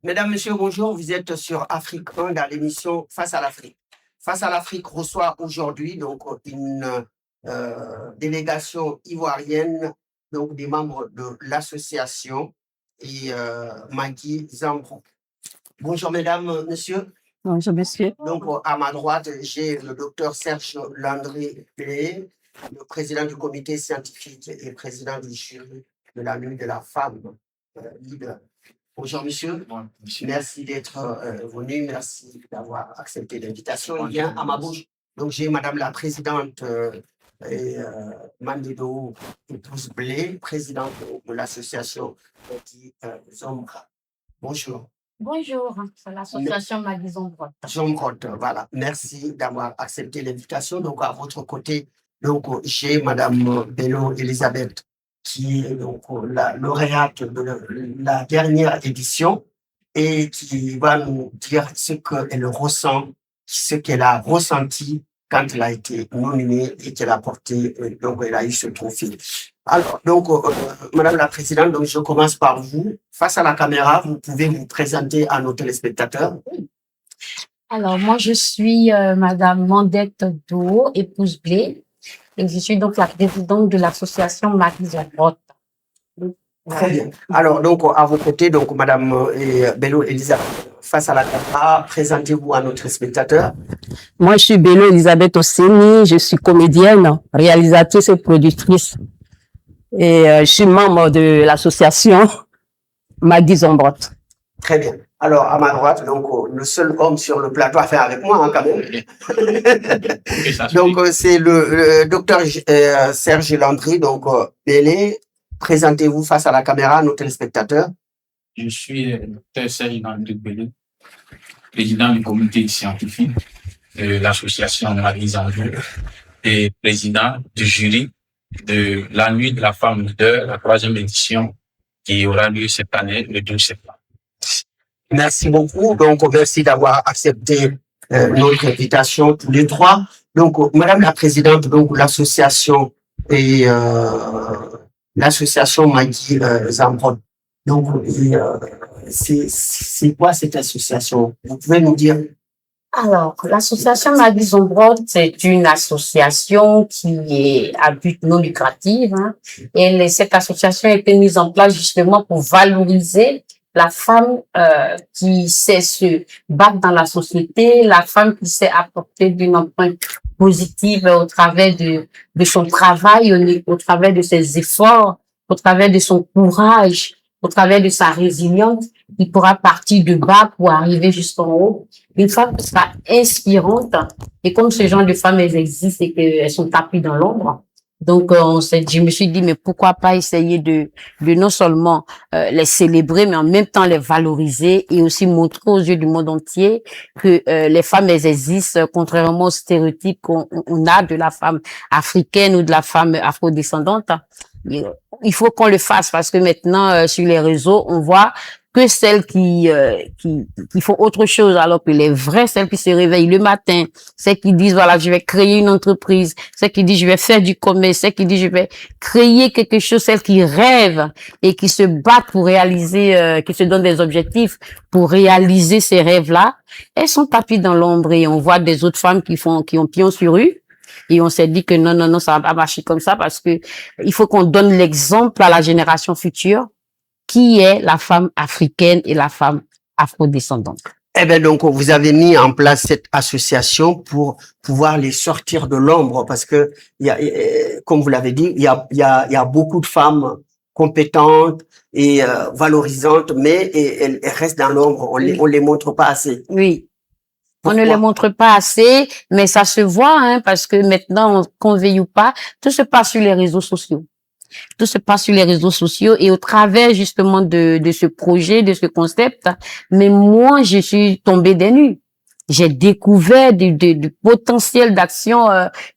Mesdames, Messieurs, bonjour. Vous êtes sur Afrique 1 dans l'émission Face à l'Afrique. Face à l'Afrique reçoit aujourd'hui donc une délégation ivoirienne, donc des membres de l'association et Magui Zambro. Bonjour mesdames, messieurs. Bonjour monsieur. Donc à ma droite, j'ai le docteur Serge Landry Blé, le président du comité scientifique et président du jury de la Nuit de la Femme leader. Bonjour monsieur. Merci d'être venu, merci d'avoir accepté l'invitation. Il y a à ma bouche, donc j'ai madame la présidente Mandido Épouse Blé, présidente de l'association Zombra. Bonjour. Bonjour, c'est l'association Magui Zambro. Zambro, voilà. Merci d'avoir accepté l'invitation. Donc à votre côté, donc j'ai madame Bello Elisabeth, qui est donc la lauréate de la dernière édition et qui va nous dire ce qu'elle ressent, ce qu'elle a ressenti quand elle a été nominée et qu'elle a porté, donc elle a eu ce trophée. Alors, donc, Madame la Présidente, donc je commence par vous. Face à la caméra, vous pouvez vous présenter à nos téléspectateurs. Alors, moi, je suis Madame Mandette Do, épouse Blé. Et je suis donc la présidente de l'association Magui Zambro. Très bien. Alors, donc, à vos côtés, donc, Madame Bello Elisabeth, face à la caméra, présentez-vous à notre spectateur. Moi, je suis Bello Elisabeth Osseni, je suis comédienne, réalisatrice et productrice. Et je suis membre de l'association Magui Zambro. Très bien. Alors, à ma droite, donc, le seul homme sur le plateau à faire avec moi, hein, quand même. Donc, c'est le docteur Serge Landry, donc, Bélé. Présentez-vous face à la caméra à nos téléspectateurs. Je suis le docteur Serge Landry Bélé, président du comité scientifique de l'association Magui Zambro et président du jury de la Nuit de la Femme leader, la 3e édition qui aura lieu cette année, le 12 septembre. Merci beaucoup. Donc, merci d'avoir accepté notre invitation tous les trois. Donc, Madame la Présidente, donc l'association et l'association Magui Zambro. Donc, c'est quoi cette association? Vous pouvez nous dire? Alors, l'association Magui Zambro, c'est une association qui est à but non lucratif. Hein, et cette association a été mise en place justement pour valoriser la femme qui sait se battre dans la société, la femme qui sait apporter d'une empreinte positive au travers de son travail, au travers de ses efforts, au travers de son courage, au travers de sa résilience, qui pourra partir de bas pour arriver jusqu'en haut. Une femme qui sera inspirante. Et comme ce genre de femmes, elles existent et qu'elles sont tapées dans l'ombre. Donc, je me suis dit, mais pourquoi pas essayer de non seulement les célébrer, mais en même temps les valoriser et aussi montrer aux yeux du monde entier que les femmes, elles existent, contrairement aux stéréotypes qu'on a de la femme africaine ou de la femme afrodescendante. Il faut qu'on le fasse parce que maintenant, sur les réseaux, on voit que celles qui font autre chose, alors que les vraies, celles qui se réveillent le matin, celles qui disent, voilà, je vais créer une entreprise, celles qui disent, je vais faire du commerce, celles qui disent, je vais créer quelque chose, celles qui rêvent et qui se battent pour réaliser, qui se donnent des objectifs pour réaliser ces rêves-là, elles sont tapées dans l'ombre et on voit des autres femmes qui ont pion sur rue. Et on s'est dit que non, ça va pas marcher comme ça parce que il faut qu'on donne l'exemple à la génération future qui est la femme africaine et la femme afrodescendante. Eh bien, donc, vous avez mis en place cette association pour pouvoir les sortir de l'ombre parce que, comme vous l'avez dit, il y a beaucoup de femmes compétentes et valorisantes, mais elles restent dans l'ombre. On les montre pas assez. Oui. Pourquoi? On ne les montre pas assez, mais ça se voit, hein, parce que maintenant, qu'on veuille ou pas, tout se passe sur les réseaux sociaux. Tout se passe sur les réseaux sociaux et au travers justement de ce projet, de ce concept, mais moi, je suis tombée des nues. J'ai découvert du potentiel d'action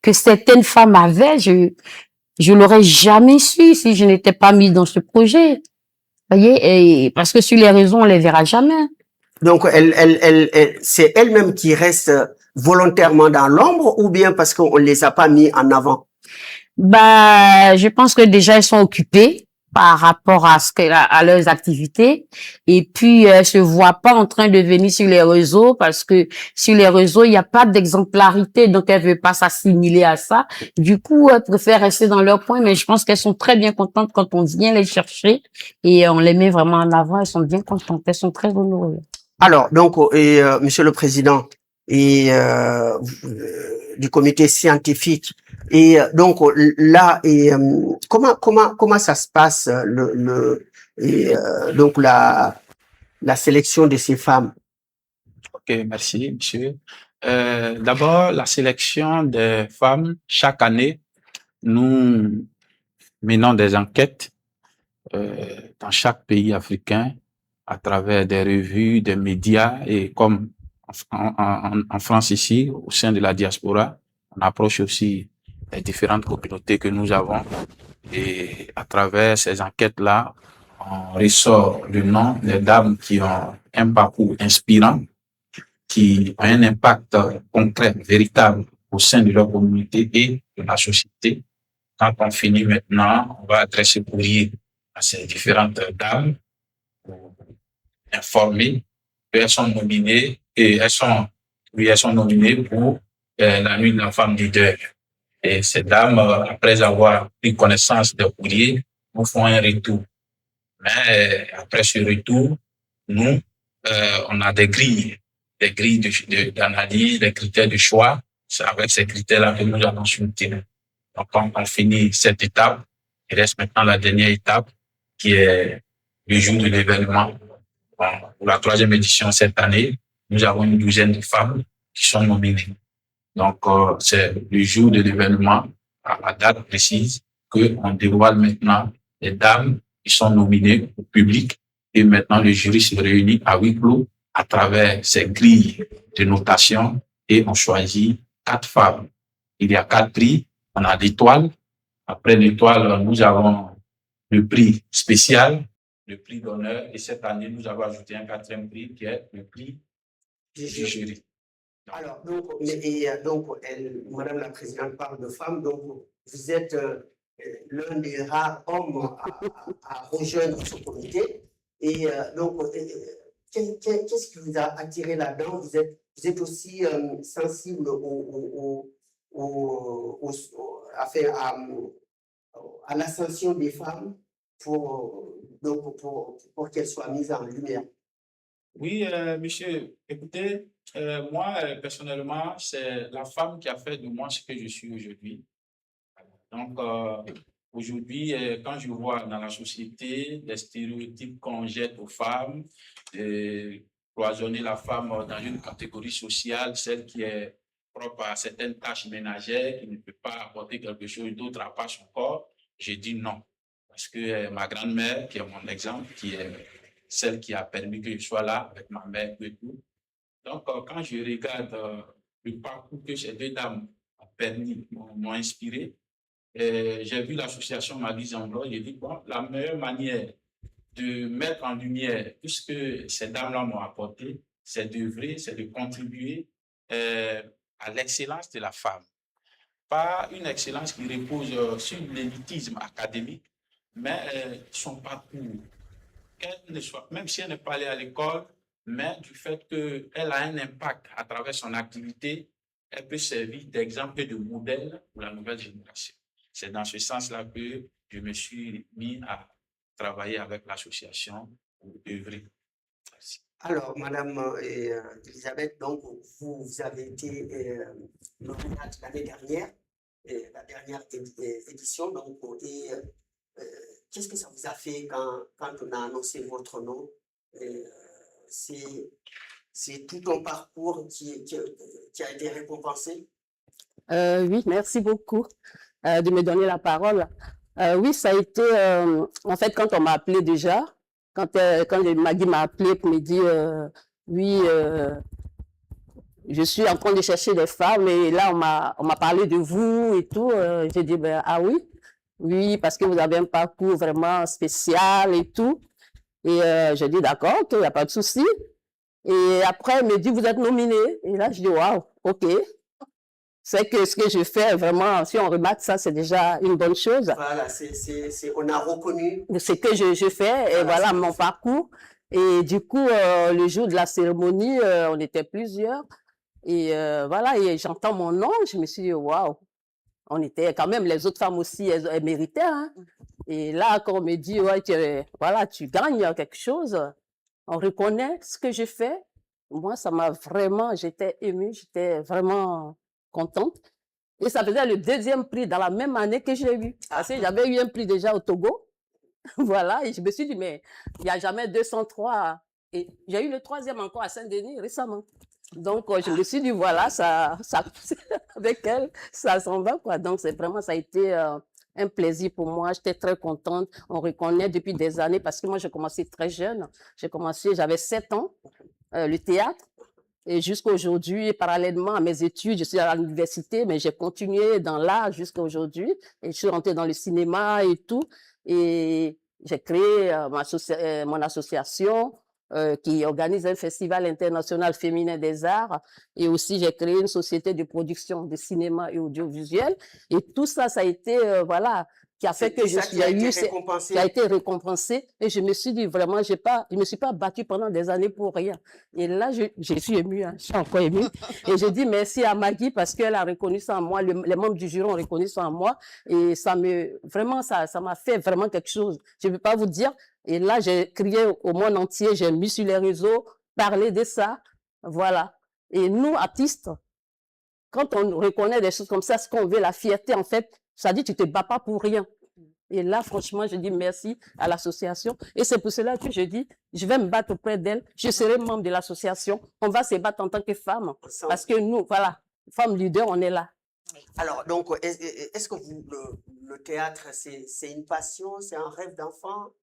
que certaines femmes avaient. Je l'aurais jamais su si je n'étais pas mise dans ce projet. Voyez, et parce que sur les réseaux, on les verra jamais. Donc, c'est elles-mêmes qui restent volontairement dans l'ombre ou bien parce qu'on les a pas mis en avant? Bah, je pense que déjà elles sont occupées. par rapport à à leurs activités. Et puis, elles se voient pas en train de venir sur les réseaux parce que sur les réseaux, il n'y a pas d'exemplarité, donc elles veulent pas s'assimiler à ça. Du coup, elles préfèrent rester dans leur point, mais je pense qu'elles sont très bien contentes quand on vient les chercher et on les met vraiment en avant. Elles sont bien contentes, elles sont très honorées. Alors, donc, Monsieur le Président, et du comité scientifique, et donc là, et comment ça se passe donc la sélection de ces femmes? Ok, merci, monsieur. D'abord, la sélection des femmes, chaque année, nous menons des enquêtes dans chaque pays africain à travers des revues, des médias et comme en France ici, au sein de la diaspora, on approche aussi les différentes communautés que nous avons et à travers ces enquêtes-là, on ressort le nom des dames qui ont un parcours inspirant, qui ont un impact concret, véritable au sein de leur communauté et de la société. Quand on finit maintenant, on va adresser courrier à ces différentes dames pour informer qu'elles sont nominées et elles sont nominées pour la nuit de la femme leader. Et ces dames, après avoir pris connaissance des courriers, nous font un retour. Mais après ce retour, nous, on a des grilles d'analyse, des critères de choix. C'est avec ces critères-là que nous allons sur le terrain. Donc, quand on finit cette étape, il reste maintenant la dernière étape qui est le jour de l'événement. Bon, pour la 3e édition cette année, nous avons une 12aine de femmes qui sont nominées. Donc, c'est le jour de l'événement, à la date précise, qu'on dévoile maintenant les dames qui sont nominées au public. Et maintenant, le jury se réunit à huis clos à travers ces grilles de notation et on choisit 4 femmes. Il y a 4 prix. On a l'étoile. Après l'étoile, nous avons le prix spécial, le prix d'honneur. Et cette année, nous avons ajouté un 4e prix qui est le prix du jury. Alors, donc, Madame la Présidente parle de femmes, donc vous êtes l'un des rares hommes à rejoindre ce comité. Et donc, qu'est-ce qui vous a attiré là-dedans? Vous êtes aussi sensible à l'ascension des femmes pour qu'elles soient mises en lumière. Oui, monsieur, écoutez, moi, personnellement, c'est la femme qui a fait de moi ce que je suis aujourd'hui. Donc, aujourd'hui, quand je vois dans la société les stéréotypes qu'on jette aux femmes, cloisonner la femme dans une catégorie sociale, celle qui est propre à certaines tâches ménagères, qui ne peut pas apporter quelque chose d'autre à part son corps, j'ai dit non. Parce que ma grand-mère, qui est mon exemple, qui est celle qui a permis que je sois là avec ma mère et tout. Donc, quand je regarde le parcours que ces 2 dames ont permis, m'ont inspiré, j'ai vu l'association Magie en Blanc, j'ai dit, bon, la meilleure manière de mettre en lumière tout ce que ces dames-là m'ont apporté, c'est d'œuvrer, c'est de contribuer à l'excellence de la femme. Pas une excellence qui repose sur l'élitisme académique, mais son parcours. Qu'elle ne soit, même si elle n'est pas allée à l'école, mais du fait qu'elle a un impact à travers son activité, elle peut servir d'exemple et de modèle pour la nouvelle génération. C'est dans ce sens-là que je me suis mis à travailler avec l'association pour œuvrer. Merci. Alors, Madame Elisabeth, donc vous avez été lauréate l'année dernière, la dernière édition, donc, qu'est-ce que ça vous a fait quand on a annoncé votre nom? C'est tout ton parcours qui a été récompensé? Oui, merci beaucoup de me donner la parole. Oui, ça a été, en fait, quand on m'a appelé déjà, quand Maggie m'a appelé pour me dire, oui, je suis en train de chercher des femmes et là, on m'a parlé de vous et tout. J'ai dit, ben, ah oui, oui, parce que vous avez un parcours vraiment spécial et tout. Et j'ai dit, d'accord, ok, il n'y a pas de souci. Et après, elle me dit, vous êtes nominé. Et là, je dis, waouh, ok. c'est que ce que je fais, vraiment, si on remarque ça, c'est déjà une bonne chose. Voilà, on a reconnu. Ce que je fais, et voilà mon parcours. Et du coup, le jour de la cérémonie, on était plusieurs. Et voilà, et j'entends mon nom, je me suis dit, waouh, on était quand même, les autres femmes aussi, elles méritaient. Hein. Et là, quand on me dit, ouais, voilà, tu gagnes quelque chose, on reconnaît ce que je fais. Moi, ça m'a vraiment, j'étais émue, j'étais vraiment contente. Et ça faisait le deuxième prix dans la même année que j'ai eu. Parce que j'avais eu un prix déjà au Togo. Voilà, et je me suis dit, mais il n'y a jamais 203. Et j'ai eu le troisième encore à Saint-Denis récemment. Donc, je me suis dit, voilà, ça avec elle, ça s'en va, quoi. Donc, c'est vraiment, ça a été un plaisir pour moi. J'étais très contente. On reconnaît depuis des années, parce que moi, j'ai commencé très jeune. J'avais 7 ans, le théâtre. Et jusqu'à aujourd'hui, parallèlement à mes études, je suis à l'université, mais j'ai continué dans l'art jusqu'à aujourd'hui. Et je suis rentrée dans le cinéma et tout. Et j'ai créé mon association qui organise un festival international féminin des arts. Et aussi, j'ai créé une société de production de cinéma et audiovisuel. Et tout ça, ça a été, voilà, qui a fait que qui a été récompensé. Et je me suis dit, vraiment, je me suis pas battue pendant des années pour rien. Et là, je suis émue, hein, je suis encore émue. Et je dis merci à Maggie parce qu'elle a reconnu ça en moi, les membres du jury ont reconnu ça en moi. Et ça m'a fait vraiment quelque chose. Je ne peux pas vous dire. Et là, j'ai crié au monde entier, j'ai mis sur les réseaux, parlé de ça. Voilà. Et nous, artistes, quand on reconnaît des choses comme ça, ce qu'on veut, la fierté, en fait, ça dit, tu te bats pas pour rien. Et là, franchement, je dis merci à l'association. Et c'est pour cela que je dis, je vais me battre auprès d'elle. Je serai membre de l'association. On va se battre en tant que femmes. Parce que nous, voilà, femmes leaders, on est là. Alors, donc, est-ce que le théâtre, c'est une passion, c'est un rêve d'enfant?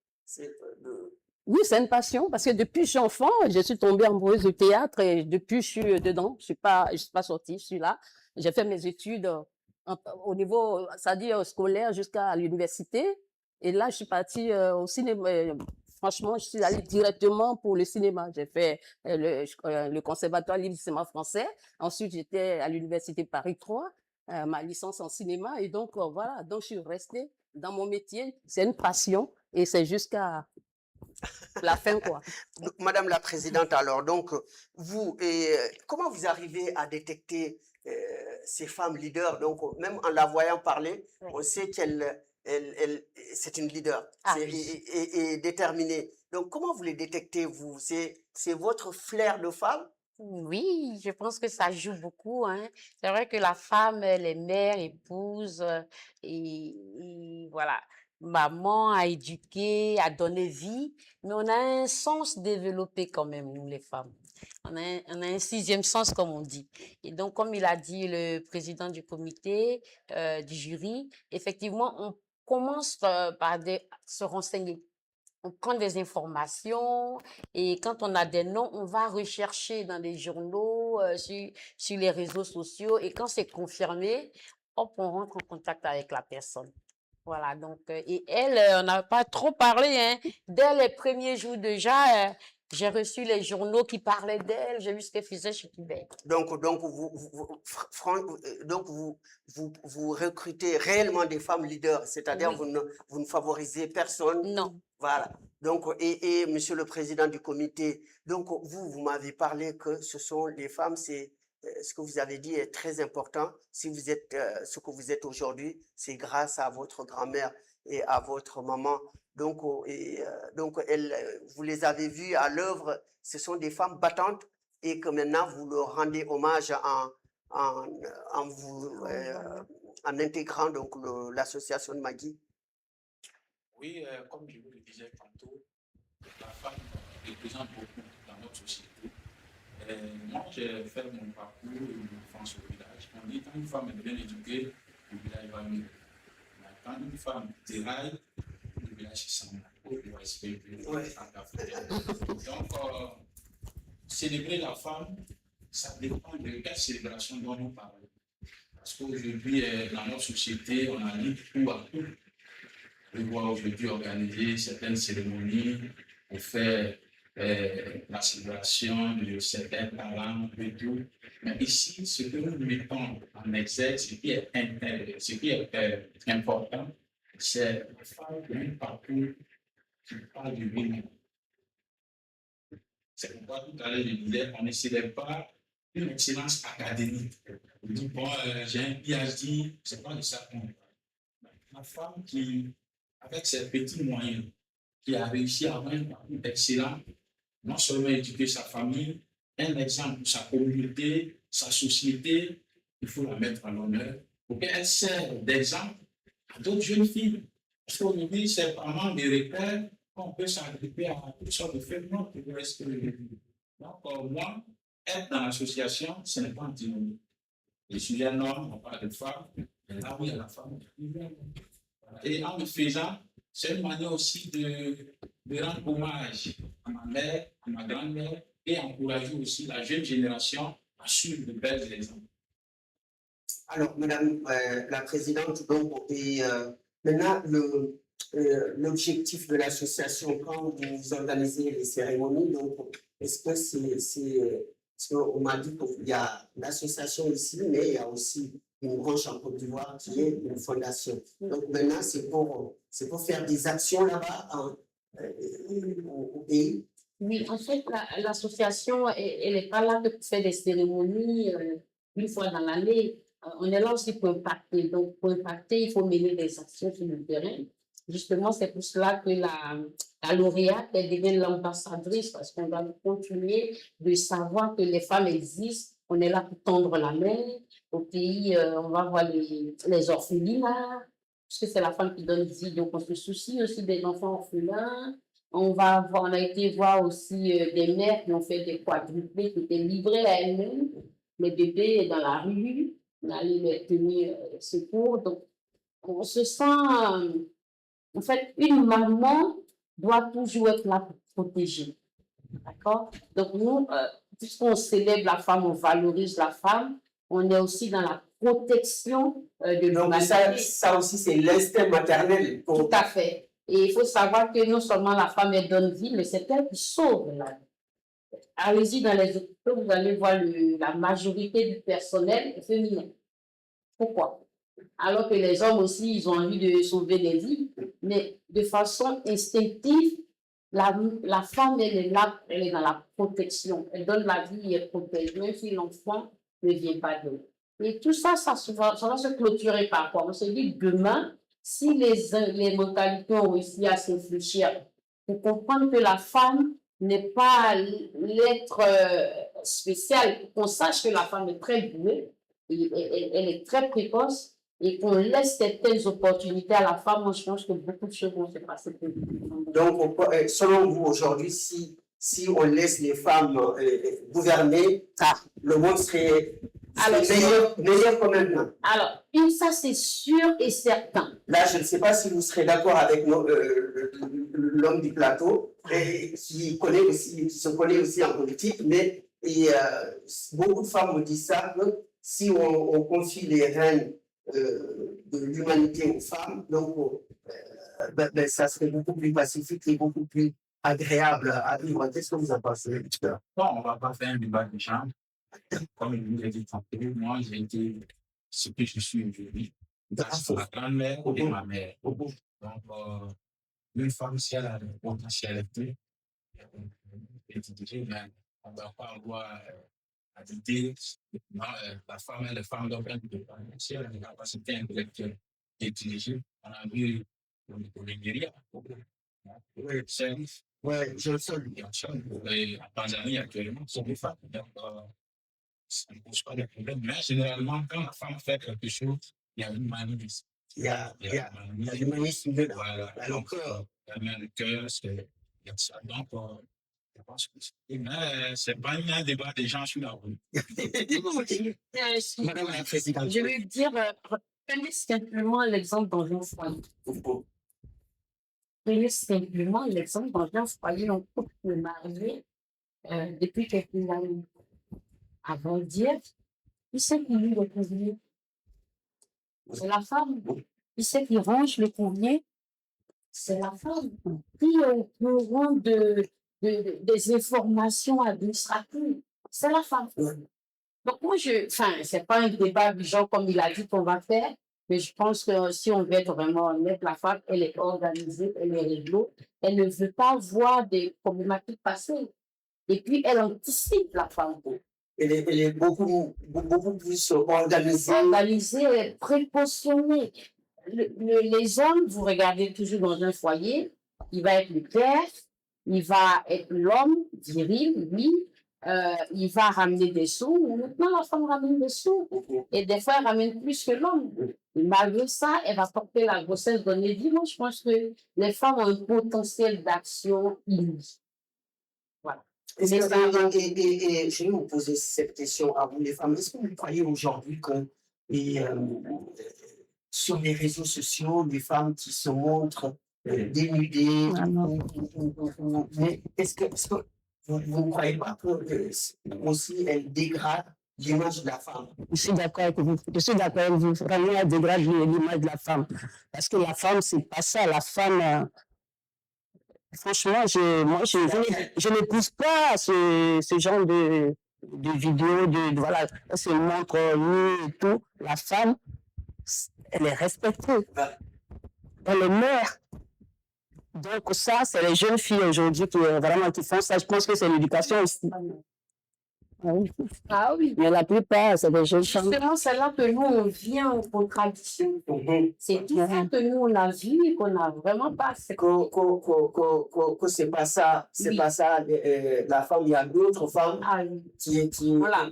Oui, c'est une passion parce que depuis que je suis enfant, je suis tombée amoureuse du théâtre et depuis je suis dedans. Je suis pas sortie, je suis là. J'ai fait mes études au niveau, c'est-à-dire scolaire jusqu'à l'université. Et là, je suis partie au cinéma. Franchement, je suis allée directement pour le cinéma. J'ai fait le conservatoire libre du cinéma français. Ensuite, j'étais à l'université Paris 3, ma licence en cinéma. Et donc, voilà. Donc, je suis restée dans mon métier. C'est une passion et c'est jusqu'à la fin, quoi. Madame la Présidente, alors, donc, vous, comment vous arrivez à détecter ces femmes leaders? Donc, même en la voyant parler, on sait c'est une leader et déterminée. Donc, comment vous les détectez, vous? C'est votre flair de femme? Oui, je pense que ça joue beaucoup, hein. C'est vrai que la femme, elle est mère, épouse, et voilà. Maman a éduqué, a donné vie, mais on a un sens développé quand même, nous, les femmes. On a un sixième sens, comme on dit. Et donc, comme il a dit le président du comité, du jury, effectivement, on commence par se renseigner. On prend des informations et quand on a des noms, on va rechercher dans les journaux, sur les réseaux sociaux et quand c'est confirmé, hop, on rentre en contact avec la personne. Voilà, donc, et elle, on n'a pas trop parlé, hein. Dès les premiers jours déjà, j'ai reçu les journaux qui parlaient d'elle, j'ai vu ce qu'elle faisait chez Québec. Donc vous recrutez réellement des femmes leaders, c'est-à-dire Oui. vous ne favorisez personne. Non. Voilà. Donc, et Monsieur le Président du comité, donc vous m'avez parlé que ce sont les femmes, c'est ce que vous avez dit est très important. Si vous êtes ce que vous êtes aujourd'hui, c'est grâce à votre grand-mère et à votre maman. Donc, donc vous les avez vues à l'œuvre. Ce sont des femmes battantes et que maintenant vous leur rendez hommage en intégrant donc l'association de Maggie. Oui, comme je vous le disais tantôt, la femme représente beaucoup dans notre société. Moi, j'ai fait mon parcours de mon enfance au village. On dit quand une femme est bien éduquée, le village va mieux. Mais quand une femme déraille, le village se sent respecté. Donc, célébrer la femme, ça dépend de quelle célébration dont nous parlons. Parce qu'aujourd'hui, dans notre société, on a mis tout à tout. Je vois aujourd'hui organiser certaines cérémonies pour faire la célébration de certains talents et tout. Mais ici, ce que nous mettons en exergue, ce qui est important, c'est la femme d'un parcours qui parle du bien. C'est pourquoi tout à l'heure je disais, on ne célèbre pas une excellence académique. On dit, bon, j'ai un PhD, c'est pas de ça qu'on parle. La femme qui, avec ses petits moyens, qui a réussi à avoir un parcours excellent, non seulement éduquer sa famille, un exemple pour sa communauté, sa société, il faut la mettre en l'honneur pour qu'elle serve d'exemple à d'autres jeunes filles. Parce qu'aujourd'hui, c'est vraiment des repères qu'on peut s'agripper à toutes sortes de phénomènes pour le reste de la vie. Donc, moi, être dans l'association, ce n'est pas antinomique. Je suis un homme, on parle de femme, mais là où il y a la femme, et en le faisant, c'est une manière aussi de rendre hommage à ma mère, à ma grand-mère, et encourager aussi la jeune génération à suivre de belles exemples. Alors, Madame la Présidente, donc, et maintenant, l'objectif de l'association, quand vous organisez les cérémonies, donc, est-ce que parce qu'on m'a dit qu'il y a l'association ici, mais il y a aussi une branche en Côte d'Ivoire qui est une fondation. Donc maintenant, c'est pour faire des actions là-bas au pays. Oui, en fait, l'association, elle n'est pas là que pour faire des cérémonies une fois dans l'année. On est là aussi pour impacter. Donc, pour impacter, il faut mener des actions sur le terrain. Justement, c'est pour cela que la lauréate, elle devient l'ambassadrice parce qu'on doit continuer de savoir que les femmes existent. On est là pour tendre la main. Au pays, on va voir les orphelinats, parce que c'est la femme qui donne vie. Donc, on se soucie aussi des enfants orphelins. On a été voir aussi des mères qui ont fait des quadruplés, qui étaient livrées à elles-mêmes. Les bébés dans la rue, on allait les tenir secours. Donc, on se sent, en fait, une maman doit toujours être là pour protéger. D'accord? Donc, nous, puisqu'on célèbre la femme, on valorise la femme, on est aussi dans la protection de l'humanité. Donc, ça aussi, c'est l'instinct maternel. Tout à fait. Et il faut savoir que non seulement la femme, elle donne vie, mais c'est elle qui sauve la vie. Allez-y dans les hôpitaux, vous allez voir la majorité du personnel est féminin. Pourquoi? Alors que les hommes aussi, ils ont envie de sauver des vies, mais de façon instinctive, la femme, elle est là, elle est dans la protection. Elle donne la vie et elle protège, même si l'enfant ne vient pas d'eux. Et tout ça, ça va se clôturer par quoi? On se dit demain, si les mentalités ont réussi à s'infléchir pour comprendre que la femme n'est pas l'être spécial, qu'on sache que la femme est très douée, elle est très précoce, et qu'on laisse certaines opportunités à la femme, moi je pense que beaucoup de choses vont se passer. Donc, selon vous, aujourd'hui, si on laisse les femmes gouverner, le monde serait meilleur que maintenant. Alors, ça c'est sûr et certain. Là, je ne sais pas si vous serez d'accord avec l'homme du plateau, qui se connaît aussi en politique, mais beaucoup de femmes me disent ça, que si on confie les rênes de l'humanité aux femmes, donc ça serait beaucoup plus pacifique et beaucoup plus agréable à vivre. Qu'est-ce que vous en pensez? Bon, on ne va pas faire un débat de genre. Comme je vous l'ai dit tantôt, moi, j'ai été ce que je suis aujourd'hui grâce à ma grand-mère et ma mère. Donc, une femme, si elle a une potentialité, on ne va pas avoir à l'idée, la femme est la femme d'organe de si elle a une capacité intellectuelle et diriger, on a vu le Nigeria. Oui, je le sais. En Tanzanie, actuellement, sont des femmes. Donc, ça ne pose pas de problème. Mais généralement, quand la femme fait quelque chose, il y a une humanisme. Il y a l'humanisme dedans. Voilà. Donc, le cœur, c'est ça. Donc, je pense que c'est pas un débat des gens sur la rue. Madame la Présidente. Je veux dire, prenez simplement l'exemple dans un foyer. Prenez simplement l'exemple dans un foyer, un couple marié depuis quelques années. Avant d'hier, il sait qui lit le courrier. C'est la femme. Il sait qui range le courrier. C'est la femme. Qui est au courant de des informations administratives. C'est la femme. Donc moi, c'est pas un débat du genre comme il a dit qu'on va faire, mais je pense que si on veut être vraiment honnête, la femme, elle est organisée, elle est réglo, elle ne veut pas voir des problématiques passer. Et puis, elle anticipe la femme. Elle est beaucoup plus organisée. Organisée, elle est précautionnée. Les hommes, vous regardez toujours dans un foyer, il va être le père, il va être l'homme viril, lui, il va ramener des sous. Maintenant, la femme ramène des sous. Et des fois, elle ramène plus que l'homme. Malgré ça, elle va porter la grossesse donnée vie. Moi, je pense que les femmes ont un potentiel d'action inouï. Voilà. Et je vais vous poser cette question à vous, les femmes. Est-ce que vous croyez aujourd'hui que sur les réseaux sociaux, des femmes qui se montrent dénudées, mais est-ce que vous ne croyez pas que aussi elles dégradent l'image de la femme? Je suis d'accord avec vous. Je suis d'accord avec vous. Vraiment, elle dégrade l'image de la femme. Parce que la femme, c'est pas ça. La femme, franchement, je n'épouse pas ce genre de vidéos, voilà, elle se montre nue et tout. La femme, elle est respectée. Elle est mère. Donc ça, c'est les jeunes filles aujourd'hui qui font ça. Je pense que c'est l'éducation aussi. Ah oui. Mais la plupart, c'est des jeunes femmes. Justement, c'est là que nous, on vient en contradiction. C'est tout ça que nous, on a vu et qu'on n'a vraiment pas. Que c'est pas ça, c'est pas ça. La femme, il y a d'autres femmes qui voilà.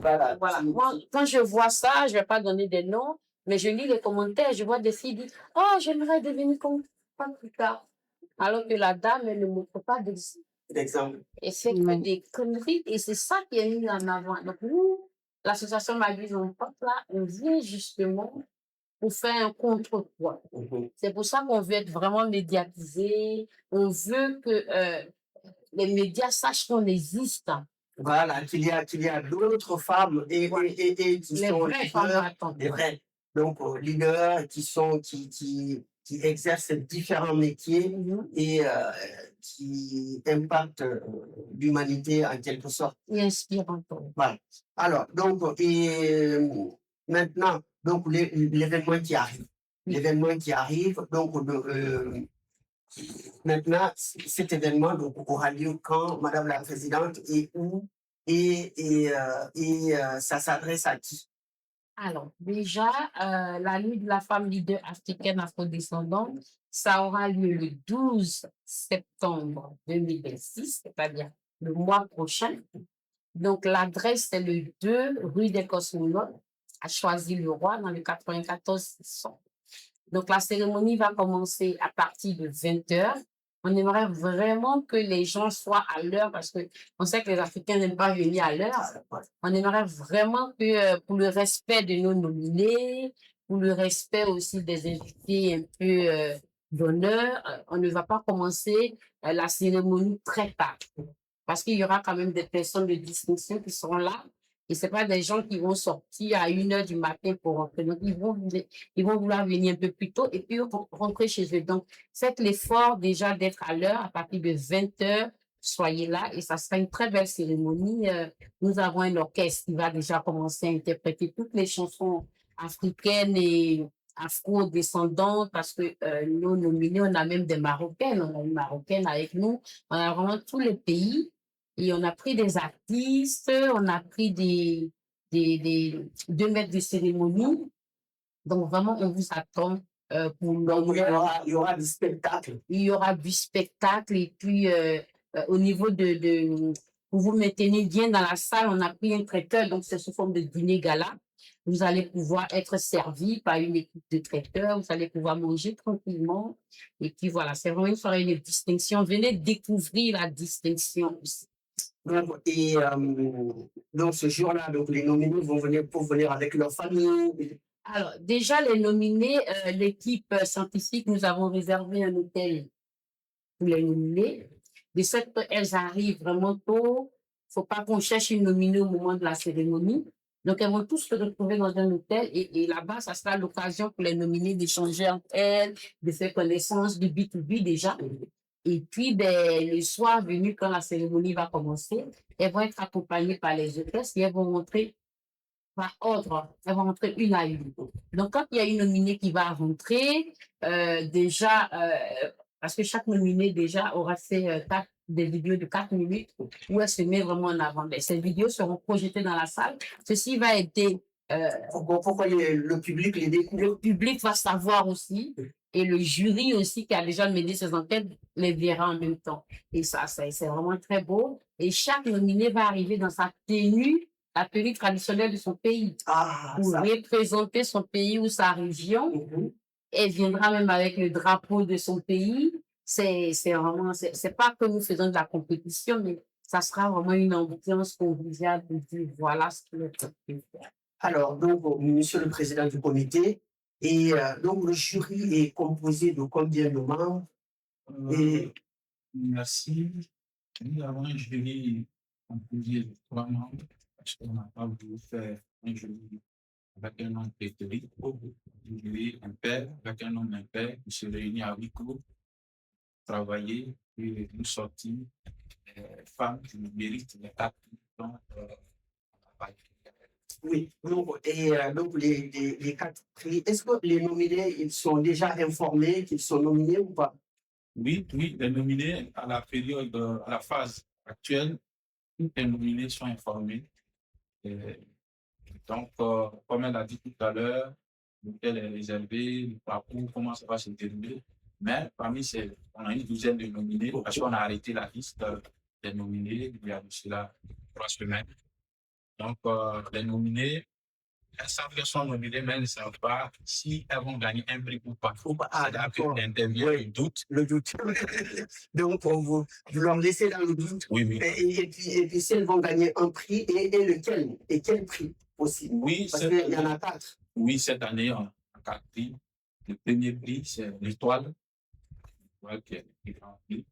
Moi, quand je vois ça, je vais pas donner des noms, mais je lis les commentaires, je vois des filles dire, oh, j'aimerais devenir comme ça plus tard. Alors que la dame, elle ne montre pas d'exemple. Et c'est que des conneries, et c'est ça qui est mis en avant. Donc, nous, l'association Maguise en Porte, là, on vient justement pour faire un contre-poids. C'est pour ça qu'on veut être vraiment médiatisé. On veut que les médias sachent qu'on existe. Voilà, qu'il y a d'autres femmes et qui les sont vraies femmes, les vrais. Donc, leaders qui exercent différents métiers et qui impactent l'humanité en quelque sorte. Et inspirant. Voilà. Alors, donc, maintenant, donc, l'événement qui arrive. L'événement qui arrive, donc, maintenant, cet événement donc, aura lieu quand, Madame la Présidente, et où, et ça s'adresse à qui? Alors, déjà, la nuit de la femme leader africaine afrodescendante, ça aura lieu le 12 septembre 2026, c'est-à-dire le mois prochain. Donc, l'adresse, c'est le 2 rue des Cosmonautes, à Choisy-le-Roi, dans le 94-600. Donc, la cérémonie va commencer à partir de 20h. On aimerait vraiment que les gens soient à l'heure parce que on sait que les Africains n'aiment pas venir à l'heure. On aimerait vraiment que, pour le respect de nos nominés, pour le respect aussi des invités un peu d'honneur, on ne va pas commencer la cérémonie très tard. Parce qu'il y aura quand même des personnes de distinction qui seront là. Et c'est pas des gens qui vont sortir à 1h du matin pour rentrer. Donc, ils vont vouloir venir un peu plus tôt et puis rentrer chez eux. Donc, faites l'effort déjà d'être à l'heure à partir de 20h. Soyez là et ça sera une très belle cérémonie. Nous avons un orchestre qui va déjà commencer à interpréter toutes les chansons africaines et afro-descendantes parce que nos nominés, on a même des Marocaines. On a une Marocaine avec nous. On a vraiment tous les pays. Et on a pris des artistes, on a pris des 2 maîtres de cérémonie. Donc vraiment, on vous attend pour donc, il y aura du spectacle. Il y aura du spectacle et puis au niveau pour vous maintenir bien dans la salle, on a pris un traiteur, donc c'est sous forme de dîner gala. Vous allez pouvoir être servi par une équipe de traiteurs, vous allez pouvoir manger tranquillement. Et puis voilà, c'est vraiment une soirée de distinction. Venez découvrir la distinction aussi. Donc, ce jour-là, donc, les nominés vont venir avec leur famille. Alors, déjà, les nominés, l'équipe scientifique, nous avons réservé un hôtel pour les nominés. De cette, elles arrivent vraiment tôt. Faut pas qu'on cherche une nominée au moment de la cérémonie. Donc, elles vont tous se retrouver dans un hôtel et là-bas, ça sera l'occasion pour les nominés d'échanger entre elles, de faire connaissance du B2B déjà. Et puis, ben, le soir venu, quand la cérémonie va commencer, elles vont être accompagnées par les hôtesses et elles vont rentrer par ordre. Elles vont rentrer une à une. Donc, quand il y a une nominée qui va rentrer, parce que chaque nominée déjà aura fait des vidéos de 4 minutes où elle se met vraiment en avant. Et ces vidéos seront projetées dans la salle. Ceci va aider pourquoi le public les découvre? le public va savoir aussi. Et le jury aussi, qui a déjà mené ses enquêtes, les verra en même temps. Et ça, c'est vraiment très beau. Et chaque nominé va arriver dans sa tenue, la tenue traditionnelle de son pays, pour représenter son pays ou sa région. Elle viendra même avec le drapeau de son pays. C'est vraiment, c'est pas que nous faisons de la compétition, mais ça sera vraiment une ambiance conviviale de dire voilà ce que notre pays fait. Alors, donc, Monsieur le Président du comité, et donc le jury est composé de combien de membres? Merci. Nous avons un jury composé de 3 membres, parce qu'on n'a pas voulu faire un jury avec un nom préféré, un jury impair, avec un nom impair, qui se réunit à huis clos, travailler, et nous sortir femmes qui méritent les actes. Donc, oui, donc, et donc les 4 prix, est-ce que les nominés, ils sont déjà informés qu'ils sont nominés ou pas? Oui, les nominés à la période, à la phase actuelle, tous les nominés sont informés. Donc, comme elle a dit tout à l'heure, lequel est réservé, le parcours, comment ça va se dérouler. Mais parmi on a une douzaine de nominés, parce qu'on a arrêté la liste des nominés il y a de cela 3 semaines. Donc, les nominés, elles savent qu'elles sont nominées, mais elles ne savent pas si elles vont gagner un prix ou pas. Ah, d'accord. L'interview, oui. Le doute. Donc, vous leur laissez dans le doute. Oui. Et puis, si elles vont gagner un prix, et lequel? Et quel prix possible? Oui, parce qu'il y en a 4. Oui, cette année, on a 4 prix. Le premier prix, c'est l'étoile. L'étoile qui est le grand prix.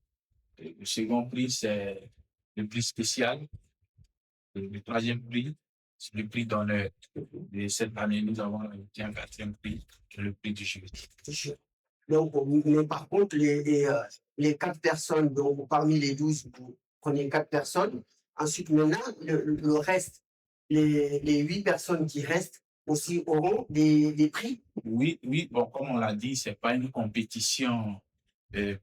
Et le second prix, c'est le prix spécial. Le troisième prix, c'est le prix d'honneur. Et cette année, nous avons un 4e prix, qui est le prix du jury. Donc, mais par contre, les 4 personnes, donc parmi les 12, vous prenez 4 personnes. Ensuite, maintenant, le reste, les 8 personnes qui restent aussi auront des prix. Oui. Bon, comme on l'a dit, c'est pas une compétition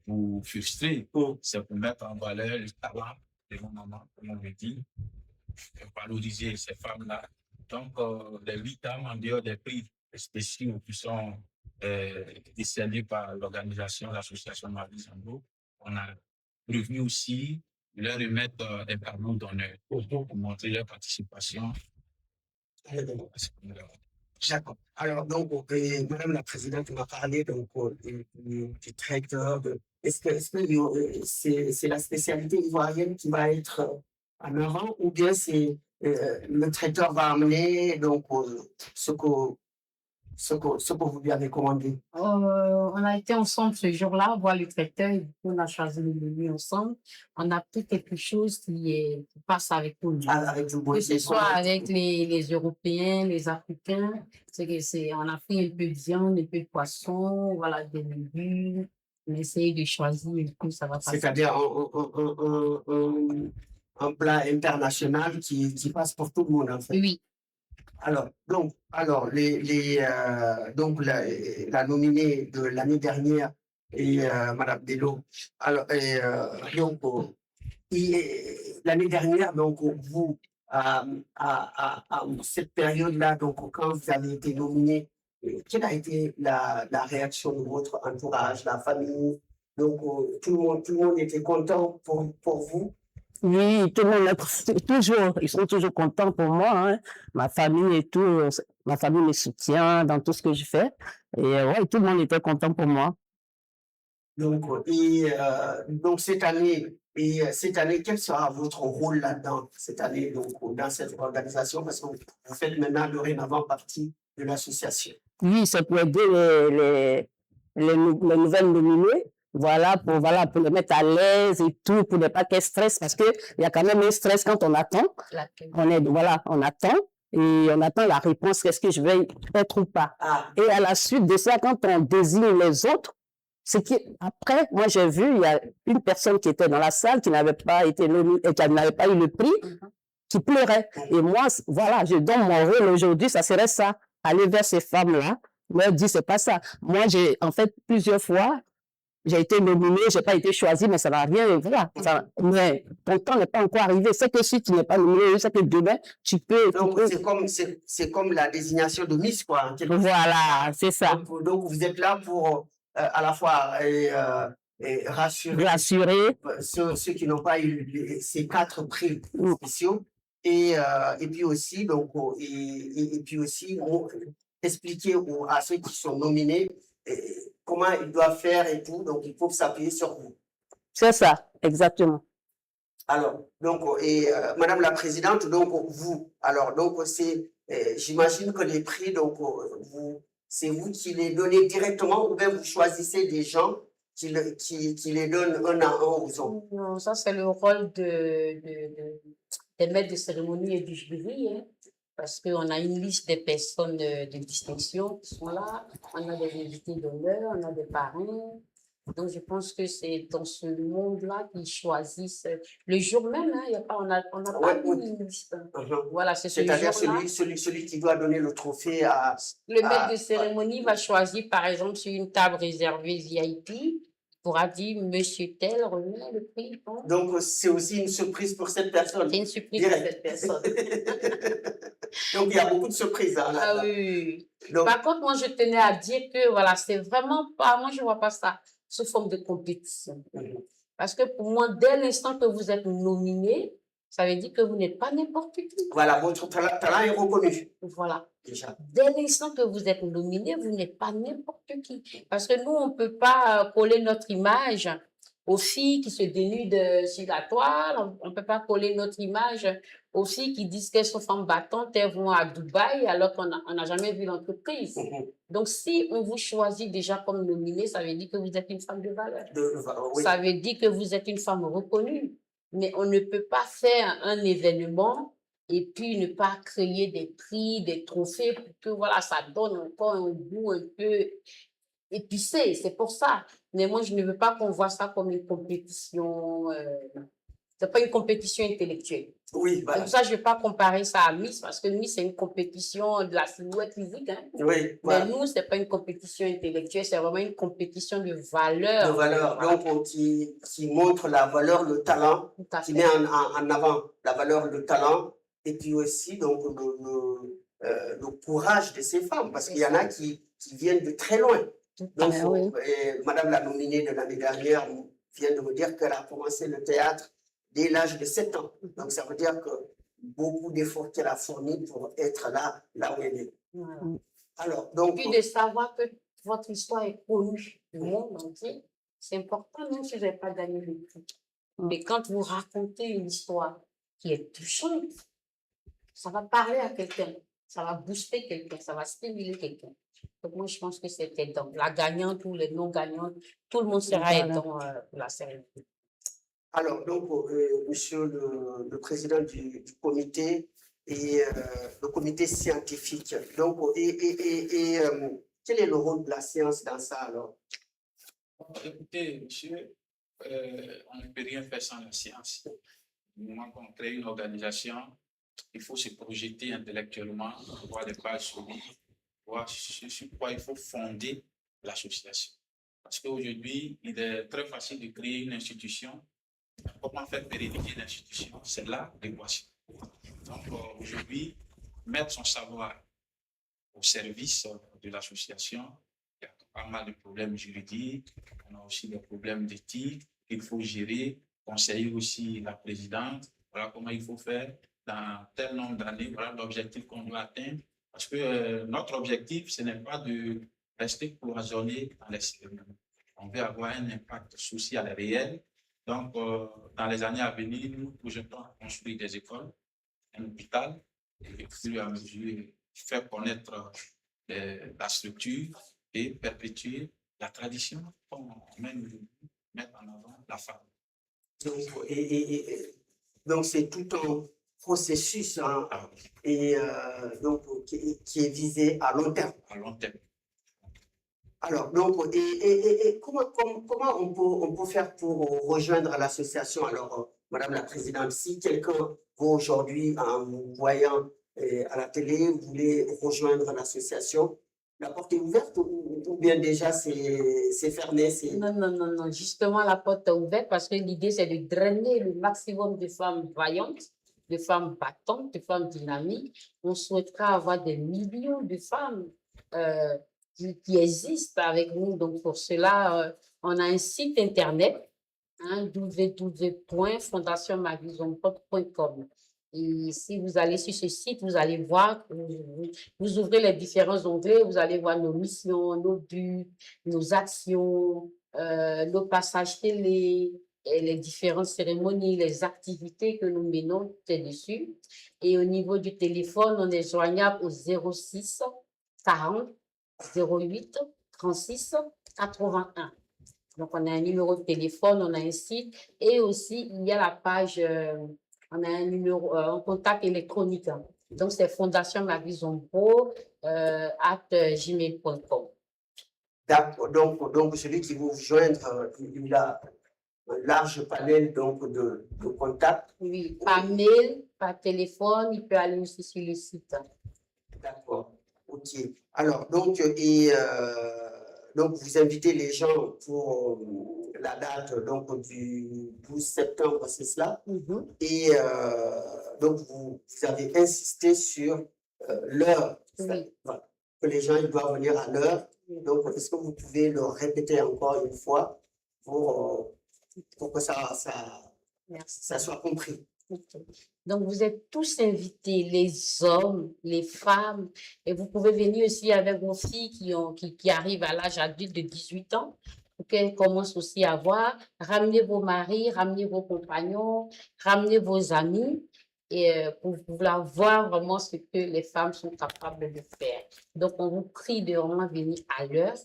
pour frustrer. C'est pour mettre en valeur le talent de nos mamans, comme on le dit. Valoriser ces femmes-là. Donc, les 8 dames, en dehors des prix spéciaux qui sont décernés par l'organisation, l'association Marie Zambo, on a prévenu aussi de leur remettre des tableaux d'honneur pour montrer leur participation. D'accord. Alors, donc, Madame la Présidente m'a parlé donc, du traiteur. Est-ce que c'est la spécialité ivoirienne qui va être en avant, ou bien c'est le traiteur va amener donc ce que vous lui avez commandé? On a été ensemble ce jour-là, voir le traiteur, et on a choisi le menu ensemble. On a pris quelque chose qui passe avec tout le monde. Avec que ce soit avec les Européens, les Africains, on a pris un peu de viande, un peu de poisson, voilà, des légumes. On essaye de choisir et tout, ça va passer. C'est-à-dire un plat international qui passe pour tout le monde, en fait. Oui. Alors, donc, la nominée de l'année dernière est Madame Bello. Alors, l'année dernière, donc, vous, à cette période-là, donc, quand vous avez été nominé, quelle a été la réaction de votre entourage, la famille? Donc, tout le monde était content pour vous? Oui, tout le monde ils sont toujours contents pour moi, hein. Ma famille et tout, ma famille me soutient dans tout ce que je fais. Et ouais, tout le monde était content pour moi. Donc, cette année, quel sera votre rôle là-dedans, cette année, donc, dans cette organisation, parce que vous faites maintenant dorénavant partie de l'association? Oui, c'est pour aider les nouvelles nominées. Voilà, pour les mettre à l'aise et tout, pour ne pas qu'elles stressent, parce que il y a quand même un stress quand on attend. On attend, et on attend la réponse, qu'est-ce que je vais être ou pas. Et à la suite de ça, quand on désigne les autres, Après, moi, j'ai vu, il y a une personne qui était dans la salle, qui n'avait pas été nommée, qui n'avait pas eu le prix, qui pleurait. Et moi, voilà, je donne mon rôle aujourd'hui, ça serait ça, aller vers ces femmes-là, leur dire, c'est pas ça. Moi, en fait, plusieurs fois, j'ai été nominée, j'ai pas été choisie, mais ça n'a rien, voilà. Mais ton temps n'est pas encore arrivé. C'est que si tu n'es pas nominée, c'est que demain, tu peux. Donc, c'est comme la désignation de Miss, quoi. Voilà, c'est ça. Donc, vous êtes là pour à la fois rassurer ceux qui n'ont pas eu ces 4 prix spéciaux et puis aussi et puis aussi expliquer à ceux qui sont nominés comment ils doivent faire et tout. Donc, il faut s'appuyer sur vous. C'est ça, exactement. Alors, donc, Madame la Présidente, donc vous, alors, donc j'imagine que les prix, donc c'est vous qui les donnez directement ou bien vous choisissez des gens qui les donnent un à un aux autres? Non, ça c'est le rôle des maîtres de cérémonie et du jury, hein, parce qu'on a une liste des personnes de distinction qui sont là, on a des invités d'honneur, on a des parrains. Donc, je pense que c'est dans ce monde-là qu'ils choisissent. Le jour même, hein, on n'a pas une liste. Voilà, c'est ce jour-là. C'est-à-dire celui qui doit donner le trophée à... Le maître de cérémonie va choisir, par exemple, sur une table réservée VIP, il pourra dire, Monsieur tel remet le prix. Bon. Donc, c'est aussi une surprise pour cette personne. C'est une surprise pour cette personne. Donc, il y a beaucoup de surprises. Hein, ah oui. Donc, par contre, moi, je tenais à dire que, voilà, c'est vraiment pas, moi, je vois pas ça sous forme de compétition. Parce que pour moi, dès l'instant que vous êtes nominé, ça veut dire que vous n'êtes pas n'importe qui. Voilà, votre talent est reconnu. Voilà. Déjà. Dès l'instant que vous êtes nominé, vous n'êtes pas n'importe qui. Parce que nous, on peut pas coller notre image aux filles qui se dénudent sur la toile. On peut pas coller notre image aux filles qui disent qu'elles sont femmes battantes, elles vont à Dubaï alors qu'on n'a jamais vu l'entreprise. Donc, si on vous choisit déjà comme nominé, ça veut dire que vous êtes une femme de valeur. Oui. Ça veut dire que vous êtes une femme reconnue. Mais on ne peut pas faire un événement et puis ne pas créer des prix, des trophées pour que, voilà, ça donne encore un goût un peu épicé. C'est pour ça. Mais moi, je ne veux pas qu'on voit ça comme une compétition, c'est pas une compétition intellectuelle. Oui, voilà. C'est pour ça que je ne vais pas comparer ça à Miss, parce que Miss, c'est une compétition de la silhouette physique, hein. Oui, voilà. Mais nous, c'est pas une compétition intellectuelle, c'est vraiment une compétition de valeur. De valeur. Donc, qui montre la valeur, le talent, qui met en avant la valeur, le talent, et puis aussi, donc, le courage de ces femmes, parce qu'il y en a qui viennent de très loin. Donc, Madame la nominée de l'année dernière vient de me dire qu'elle a commencé le théâtre dès l'âge de 7 ans. Donc, ça veut dire que beaucoup d'efforts qu'elle a fournis pour être là où elle est. Voilà. Alors, donc. Puis de savoir que votre histoire est connue du monde entier, c'est important, même si vous n'avez pas gagné le prix. Mais quand vous racontez une histoire qui est touchante, ça va parler à quelqu'un, ça va booster quelqu'un, ça va stimuler quelqu'un. Donc, moi, je pense que c'était dans la gagnante ou les non-gagnantes, tout le monde sera aidant pour la cérémonie. Alors, donc, monsieur le président du comité et le comité scientifique. Donc, quel est le rôle de la science dans ça, alors? Écoutez, monsieur, on ne peut rien faire sans la science. Du moment qu'on crée une organisation, il faut se projeter intellectuellement, voir des bases solides, voir sur quoi il faut fonder l'association. Parce qu'aujourd'hui, il est très facile de créer une institution. Comment faire pérenniser l'institution? C'est là l'équation. Donc, aujourd'hui, mettre son savoir au service de l'association, il y a pas mal de problèmes juridiques, on a aussi des problèmes d'éthique qu'il faut gérer, conseiller aussi la présidente, voilà comment il faut faire dans tel nombre d'années, voilà l'objectif qu'on doit atteindre. Parce que notre objectif, ce n'est pas de rester cloisonné dans les cérémonies. On veut avoir un impact social réel. Donc, dans les années à venir, nous projetons à construire des écoles, un hôpital, et au fur et à mesure, faire connaître la structure et perpétuer la tradition, comme même mettre en avant la femme. Donc, c'est tout un processus hein, donc, qui est visé à long terme. À long terme. Alors, donc, comment on peut faire pour rejoindre l'association? Alors, Madame la Présidente, si quelqu'un, vous aujourd'hui, en vous voyant à la télé, vous voulez rejoindre l'association, la porte est ouverte ou bien déjà c'est fermé? Non, non, non, non. Justement, la porte est ouverte parce que l'idée, c'est de drainer le maximum de femmes vaillantes, de femmes battantes, de femmes dynamiques. On souhaitera avoir des millions de femmes euh, qui existent avec nous. Donc, pour cela, on a un site internet, hein, www.fondationmagisonpop.com. Et si vous allez sur ce site, vous allez voir, vous ouvrez les différents onglets, vous allez voir nos missions, nos buts, nos actions, nos passages télé, et les différentes cérémonies, les activités que nous menons, tout est dessus. Et au niveau du téléphone, on est joignable au 06 40 08 36 81. Donc, on a un numéro de téléphone, on a un site et aussi, il y a la page, on a un numéro, un contact électronique. Hein. Donc, c'est Fondation @gmail.com. D'accord. Donc, celui qui veut vous joindre, il a un large panel donc, de contacts. Oui, par mail, par téléphone, il peut aller aussi sur le site. D'accord. OK. Alors, donc, vous invitez les gens pour la date donc, du 12 septembre, c'est cela? Et donc, vous avez insisté sur l'heure. Oui. Voilà. Que les gens ils doivent venir à l'heure. Donc, est-ce que vous pouvez le répéter encore une fois pour que ça soit compris? Okay. Donc, vous êtes tous invités, les hommes, les femmes, et vous pouvez venir aussi avec vos filles qui arrivent à l'âge adulte de 18 ans, pour qu'elles commencent aussi à voir. Ramenez vos maris, ramenez vos compagnons, ramenez vos amis, et pour vouloir voir vraiment ce que les femmes sont capables de faire. Donc, on vous prie de vraiment venir à l'heure,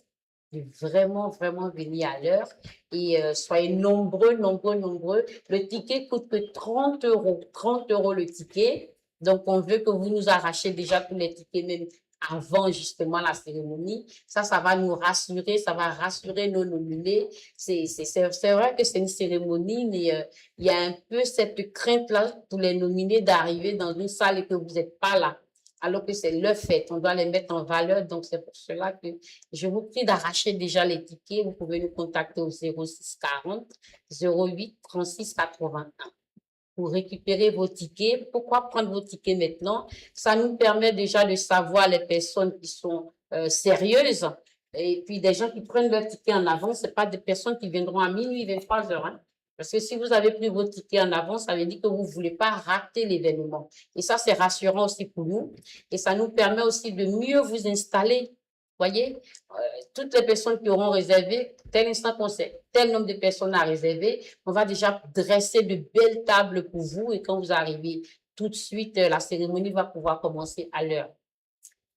de vraiment, vraiment venir à l'heure et soyez nombreux, nombreux, nombreux. Le ticket coûte que 30 euros. 30 euros le ticket. Donc, on veut que vous nous arrachiez déjà tous les tickets, même avant justement la cérémonie. Ça va nous rassurer, ça va rassurer nos nominés. C'est vrai que c'est une cérémonie, mais il y a un peu cette crainte-là pour les nominés d'arriver dans une salle et que vous n'êtes pas là. Alors que c'est leur fête, on doit les mettre en valeur. Donc, c'est pour cela que je vous prie d'arracher déjà les tickets. Vous pouvez nous contacter au 06 40 08 36 81 pour récupérer vos tickets. Pourquoi prendre vos tickets maintenant? Ça nous permet déjà de savoir les personnes qui sont sérieuses et puis des gens qui prennent leur ticket en avance. C'est pas des personnes qui viendront à minuit, 23 heures. Hein. Parce que si vous avez pris vos tickets en avance, ça veut dire que vous voulez pas rater l'événement. Et ça, c'est rassurant aussi pour nous. Et ça nous permet aussi de mieux vous installer. Voyez, toutes les personnes qui auront réservé, tel instant qu'on sait, tel nombre de personnes à réserver, on va déjà dresser de belles tables pour vous et quand vous arrivez tout de suite, la cérémonie va pouvoir commencer à l'heure.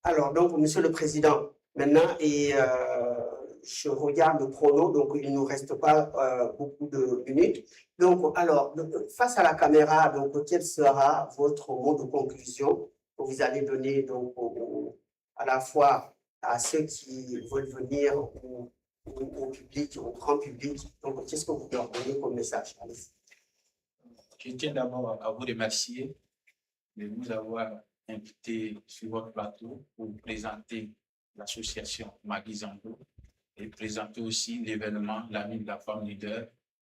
Alors, donc, Monsieur le Président, maintenant, je regarde le chrono, donc il ne nous reste pas beaucoup de minutes. Donc, alors, face à la caméra, donc, quel sera votre mot de conclusion que vous allez donner donc, à la fois à ceux qui veulent venir ou au public, au grand public? Donc, qu'est-ce que vous leur donnez comme message? Je tiens d'abord à vous remercier de nous avoir invité sur votre plateau pour vous présenter l'association Magui Zambo et présenter aussi l'événement La Nuit de la Femme Leader,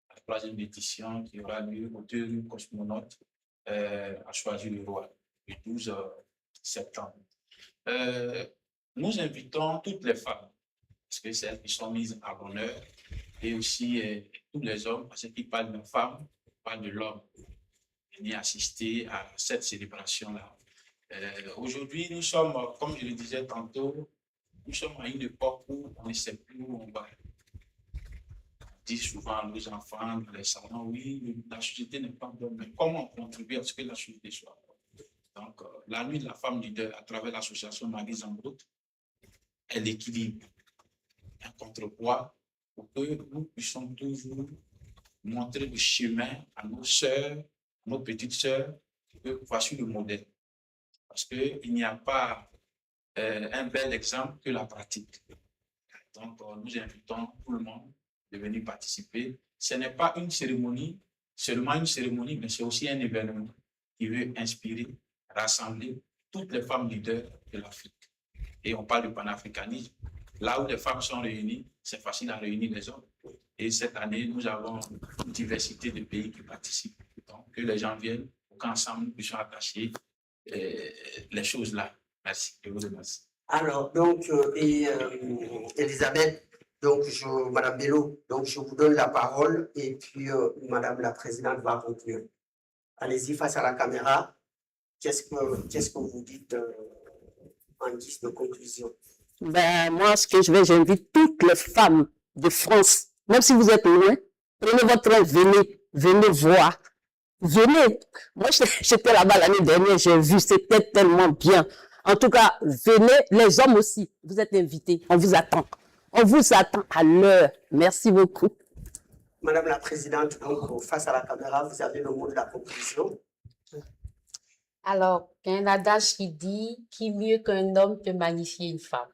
la 3e édition qui aura lieu au 2 rue Cosmonaute à Choisy-le-Roi, le 12 septembre. Nous invitons toutes les femmes, parce que c'est elles qui sont mises à l'honneur, et aussi tous les hommes, parce qu'ils parlent de femmes, parlent de l'homme, venir assister à cette célébration-là. Aujourd'hui, nous sommes, comme je le disais tantôt, nous sommes à une époque où on ne sait plus où on va. On dit souvent à nos enfants, dans les salons, oui, la société n'est pas bonne, mais comment contribuer à ce que la société soit bonne? Donc, la nuit de la femme leader, à travers l'association Magui Zambo, est l'équilibre, un contrepoids pour que nous puissions toujours montrer le chemin à nos sœurs, nos petites sœurs, que voici le modèle. Parce qu'il n'y a pas un bel exemple que la pratique. Donc, nous invitons tout le monde de venir participer. Ce n'est pas une cérémonie, seulement une cérémonie, mais c'est aussi un événement qui veut inspirer, rassembler toutes les femmes leaders de l'Afrique. Et on parle de panafricanisme. Là où les femmes sont réunies, c'est facile à réunir les hommes. Et cette année, nous avons une diversité de pays qui participent. Donc, que les gens viennent pour qu'ensemble nous puissions attacher les choses là. Merci. Je vous remercie. Alors, donc, Elisabeth, donc, Madame Bello, donc, je vous donne la parole et puis Madame la Présidente va conclure. Allez-y face à la caméra. Qu'est-ce que vous dites en guise de conclusion? Ben, moi, j'invite toutes les femmes de France, même si vous êtes loin, prenez votre train, venez voir. Venez. Moi, j'étais là-bas l'année dernière, j'ai vu, c'était tellement bien. En tout cas, venez, les hommes aussi, vous êtes invités, on vous attend. On vous attend à l'heure. Merci beaucoup. Madame la Présidente, donc, face à la caméra, vous avez le mot de la conclusion. Alors, il y a un adage qui dit, qui mieux qu'un homme peut magnifier une femme.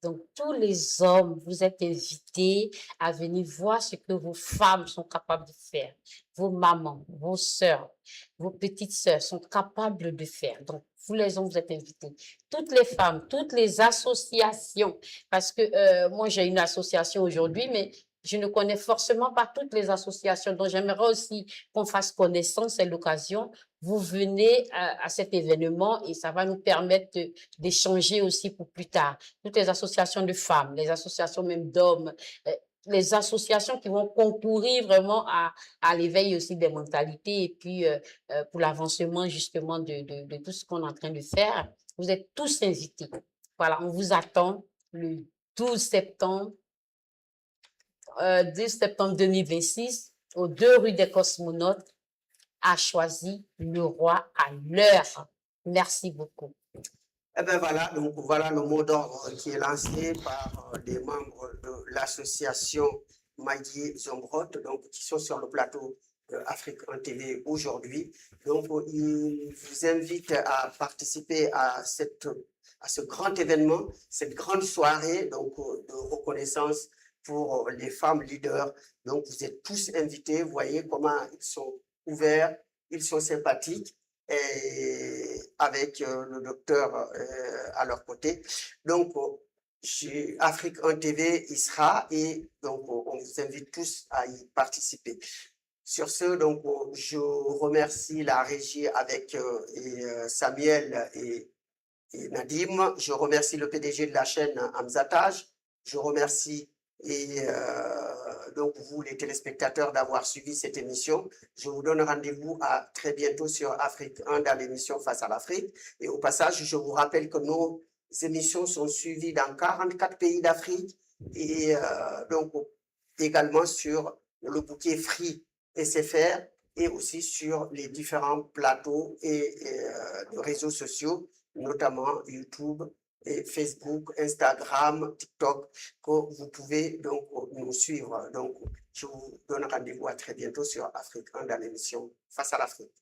Donc, tous les hommes, vous êtes invités à venir voir ce que vos femmes sont capables de faire. Vos mamans, vos sœurs, vos petites sœurs sont capables de faire. Donc, vous les hommes, vous êtes invités. Toutes les femmes, toutes les associations, parce que moi, j'ai une association aujourd'hui, mais je ne connais forcément pas toutes les associations. Donc, j'aimerais aussi qu'on fasse connaissance, c'est l'occasion. Vous venez à cet événement et ça va nous permettre d'échanger aussi pour plus tard. Toutes les associations de femmes, les associations même d'hommes, les associations qui vont concourir vraiment à l'éveil aussi des mentalités et puis pour l'avancement justement de tout ce qu'on est en train de faire. Vous êtes tous invités. Voilà, on vous attend le 12 septembre 2026 aux 2 rue des Cosmonautes a choisi le roi à l'heure. Merci beaucoup. Eh bien voilà, donc voilà le mot d'ordre qui est lancé par les membres de l'association Maïdi Zombrot, donc qui sont sur le plateau Afrique 1 TV aujourd'hui. Donc ils vous invitent à participer à ce grand événement, cette grande soirée donc de reconnaissance pour les femmes leaders. Donc vous êtes tous invités, vous voyez comment ils sont ouverts, ils sont sympathiques, et avec le docteur à leur côté. Donc, chez Afrique 1 TV, il sera et donc on vous invite tous à y participer. Sur ce, donc, je remercie la régie avec Samuel et Nadim. Je remercie le PDG de la chaîne Hamzatage. Je remercie donc vous les téléspectateurs d'avoir suivi cette émission. Je vous donne rendez-vous à très bientôt sur Afrique 1 dans l'émission Face à l'Afrique. Et au passage, je vous rappelle que nos émissions sont suivies dans 44 pays d'Afrique et donc également sur le bouquet Free SFR et aussi sur les différents plateaux et de réseaux sociaux, notamment YouTube, et Facebook, Instagram, TikTok, que vous pouvez donc nous suivre. Donc, je vous donne rendez-vous à très bientôt sur Afrique 1 dans l'émission Face à l'Afrique.